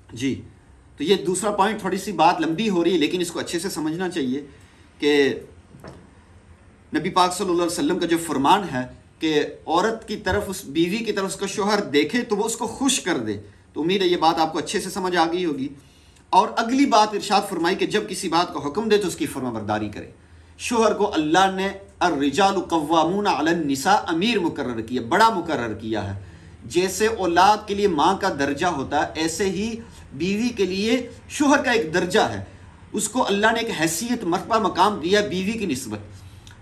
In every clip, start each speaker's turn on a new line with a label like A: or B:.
A: जी, तो ये दूसरा पॉइंट, थोड़ी सी बात लंबी हो रही है लेकिन इसको अच्छे से समझना चाहिए कि नबी पाक सल्लल्लाहु अलैहि वसल्लम का जो फरमान है कि औरत की तरफ, उस बीवी की तरफ उसका शोहर देखे तो वो उसको खुश कर दे। तो उम्मीद है ये बात आपको अच्छे से समझ आ गई होगी। और अगली बात इरशाद फरमाई कि जब किसी बात को हुक्म दे तो उसकी फरमाबरदारी करे। शोहर को अल्लाह ने अर्रिजालु कव्वामून अलन निसा अमीर मुकर्रर किया, बड़ा मुकर्रर किया है। जैसे औलाद के लिए माँ का दर्जा होता है, ऐसे ही बीवी के लिए शोहर का एक दर्जा है। उसको अल्लाह ने एक हैसियत, मर्तबा, मकाम दिया बीवी की निस्बत,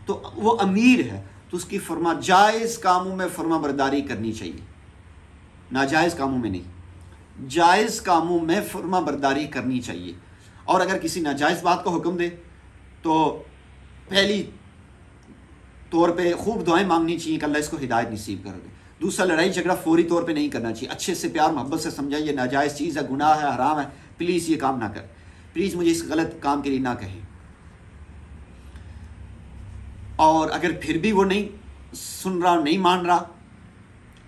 A: तो वो अमीर है। तो उसकी जायज़ कामों में फरमा बरदारी करनी चाहिए, नाजायज़ कामों में नहीं, जायज़ कामों में फरमा बरदारी करनी चाहिए। और अगर किसी नाजायज़ बात को हुक्म दे तो पहली तौर पे खूब दुआएं मांगनी चाहिए कि अल्लाह इसको हिदायत नसीब कर दे। दूसरा, लड़ाई झगड़ा फौरी तौर पे नहीं करना चाहिए, अच्छे से प्यार मोहब्बत से समझाइए नाजायज़ चीज़ है, गुनाह है, हराम है, प्लीज़ ये काम ना कर, प्लीज़ मुझे इस गलत काम के लिए ना कहें। और अगर फिर भी वो नहीं सुन रहा, नहीं मान रहा,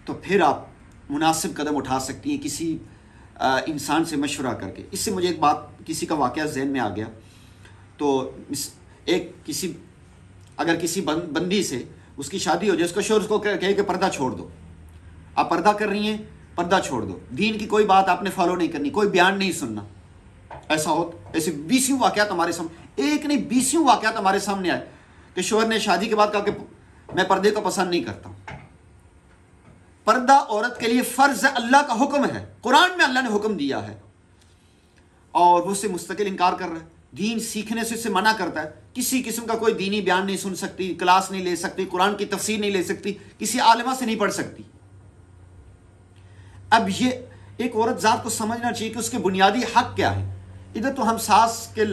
A: तो फिर आप मुनासिब कदम उठा सकती हैं किसी इंसान से मशवरा करके। इससे मुझे एक बात, किसी का वाक़या ज़हन में आ गया। तो अगर किसी बंदी से उसकी शादी हो जाए, उसका शोहर उसको कहे कि पर्दा छोड़ दो, आप पर्दा कर रही हैं, पर्दा छोड़ दो, दीन की कोई बात आपने फॉलो नहीं करनी, कोई बयान नहीं सुनना। ऐसे 20 वाक़यात हमारे सामने, एक नहीं 20 वाक़यात हमारे सामने आए कि शोहर ने शादी के बाद कहा कि मैं पर्दे को पसंद नहीं करता। पर्दा औरत के लिए फर्ज है, अल्लाह का हुक्म है, कुरान में अल्लाह ने हुक्म दिया है, और वो उससे मुस्तकिल इनकार कर रहा है, दीन सीखने से उससे मना करता है। किसी किस्म का कोई दीनी बयान नहीं सुन सकती, क्लास नहीं ले सकती, कुरान की तफसीर नहीं ले सकती, किसी आलिमा से नहीं पढ़ सकती। अब ये एक औरत जात को समझना चाहिए कि उसके बुनियादी हक क्या है। इधर तो हम सास के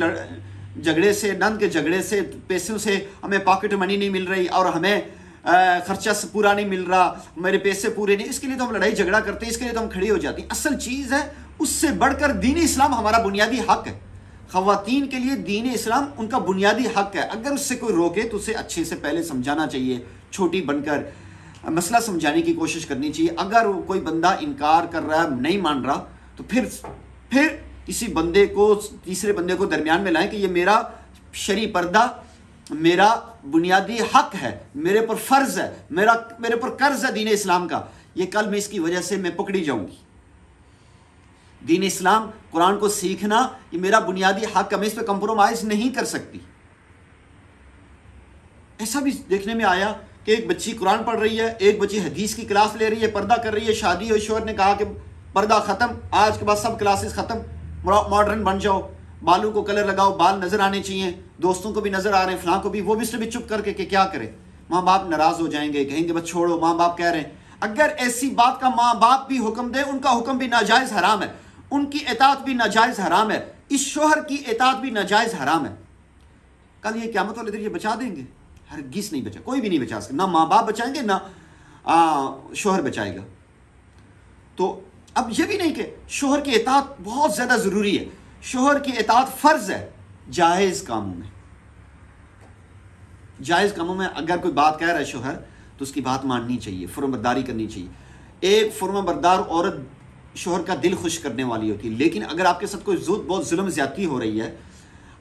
A: झगड़े से, नंद के झगड़े से, पैसों से हमें पॉकेट मनी नहीं मिल रही और हमें खर्चा पूरा नहीं मिल रहा, मेरे पैसे पूरे नहीं, इसके लिए तो हम लड़ाई झगड़ा करते हैं, इसके लिए तो हम खड़ी हो जाती हैं। असल चीज़ है, उससे बढ़कर दीन इस्लाम हमारा बुनियादी हक है। ख़वातीन के लिए दीन इस्लाम उनका बुनियादी हक है। अगर उससे कोई रोके तो उसे अच्छे से पहले समझाना चाहिए, छोटी बनकर मसला समझाने की कोशिश करनी चाहिए। अगर कोई बंदा इनकार कर रहा है, नहीं मान रहा, तो फिर किसी बंदे को, तीसरे बंदे को दरमियान में लाएं कि ये मेरा शरी पर्दा मेरा बुनियादी हक है, मेरे पर फ़र्ज़ है, मेरे पर कर्ज है दीन इस्लाम का, ये कल में इसकी वजह से मैं पकड़ी जाऊंगी। दीन इस्लाम, कुरान को सीखना, ये मेरा बुनियादी हक है, मैं इस पर कंप्रोमाइज़ नहीं कर सकती। ऐसा भी देखने में आया कि एक बच्ची कुरान पढ़ रही है, एक बच्ची हदीस की क्लास ले रही है, पर्दा कर रही है, शादी हुई, शोहर ने कहा कि पर्दा ख़त्म, आज के बाद सब क्लासेस ख़त्म, मॉडर्न बन जाओ, बालों को कलर लगाओ, बाल नज़र आने चाहिए, दोस्तों को भी नज़र आ रहे हैं, फलां को भी, वो भी सिर्फ चुप करके कि क्या करें, माँ बाप नाराज़ हो जाएंगे, कहेंगे बस छोड़ो, माँ बाप कह रहे हैं। अगर ऐसी बात का माँ बाप भी हुक्म दे, उनका हुक्म भी नाजायज़ हराम है, उनकी इताअत भी नाजायज़ हराम है, इस शोहर की इताअत भी नाजायज़ हराम है। कल ये क़यामत वाले दिन ये बचा देंगे? हरगिज़ नहीं बचा, कोई भी नहीं बचा सकता, ना माँ बाप बचाएंगे, ना शोहर बचाएगा। तो अब ये भी नहीं कि शोहर की इताअत बहुत ज़्यादा ज़रूरी है, शोहर की इताअत फ़र्ज़ है जायज़ कामों में। जायज़ कामों में अगर कोई बात कह रहा है शोहर, तो उसकी बात माननी चाहिए, फरमाबरदारी करनी चाहिए। एक फरमाबरदार औरत शोहर का दिल खुश करने वाली होती है। लेकिन अगर आपके साथ कोई बहुत जुल्म ज़्यादती हो रही है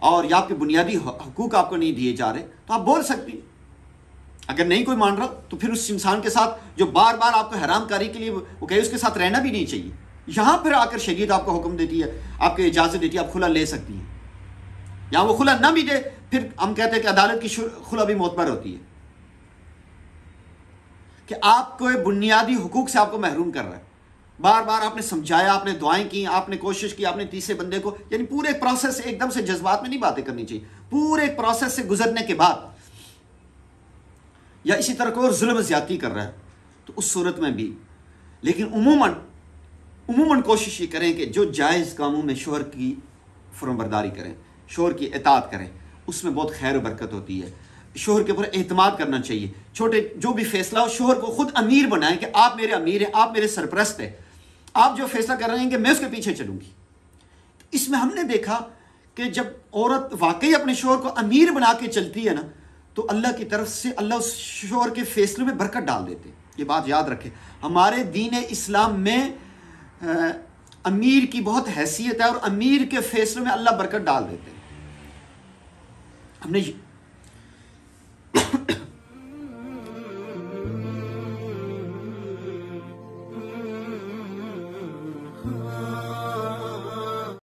A: और या आपके बुनियादी हकूक़ आपको नहीं दिए जा रहे, तो आप बोल सकती। अगर नहीं कोई मान रहा, तो फिर उस इंसान के साथ जो बार बार आपको हरामकारी के लिए वो कहे, उसके साथ रहना भी नहीं चाहिए। यहाँ फिर आकर शरीयत आपको हुक्म देती है, आपको इजाज़त देती है, आप खुला ले सकती हैं। यहाँ वो खुला ना भी दे, फिर हम कहते हैं कि अदालत की खुला भी मोतबर होती है कि आपको बुनियादी हुकूक से आपको महरूम कर रहा है। बार बार आपने समझाया, आपने दुआएं की, आपने कोशिश की, आपने तीसरे बंदे को, यानी पूरे प्रोसेस से, एकदम से जज्बात में नहीं बातें करनी चाहिए, पूरे प्रोसेस से गुजरने के बाद, या इसी तरह कोई और जुल्म ज्यादती कर रहा है, तो उस सूरत में भी। लेकिन उमूमन कोशिश ये करें कि जो जायज़ कामों में शोहर की फरमाबरदारी करें, शोहर की इताअत करें, उसमें बहुत खैर और बरकत होती है। शोहर के ऊपर एतमाद करना चाहिए, छोटे जो भी फैसला हो, शोहर को खुद अमीर बनाएं कि आप मेरे अमीर हैं, आप मेरे सरपरस्त हैं, आप जो फैसला कर रहे हैं कि मैं उसके पीछे चलूंगी। इसमें हमने देखा कि जब औरत वाकई अपने शोहर को अमीर बना के चलती है ना, तो अल्लाह की तरफ से अल्लाह उस शोहर के फैसलों में बरकत डाल देते। ये बात याद रखें, हमारे दीन इस्लाम में अमीर की बहुत हैसियत है और अमीर के फैसलों में अल्लाह बरकत डाल देते हैं। हमने